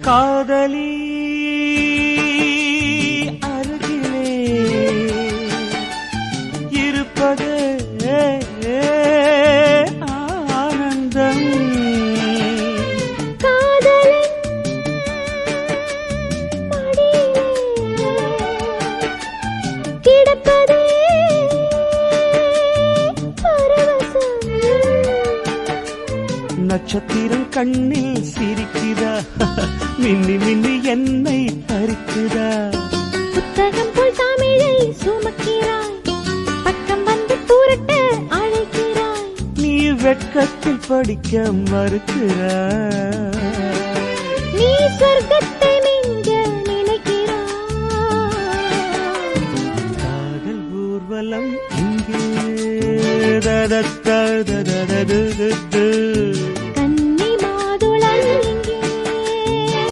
காதலி அருகிலே இருப்பதே ஆனந்தம். காதலன் மடியிலே கிடப்பதே பரவசம். நட்சத்திரம் கண்ணில் சிரிக்குதா, மின்னி மின்னி என்னை பறிக்குதா. புத்தகம் போல் தமிழை சுமக்கிறாய், பக்கம் வந்து புரட்ட அழைக்கிறாய். நீ வெட்கத்தில் படிக்க மறுக்கிறாய். நீ சொர்க்கத்தை மிஞ்ச நினைக்கிறாய். காதல் ஊர்வலம் இங்கே ததத்ததததது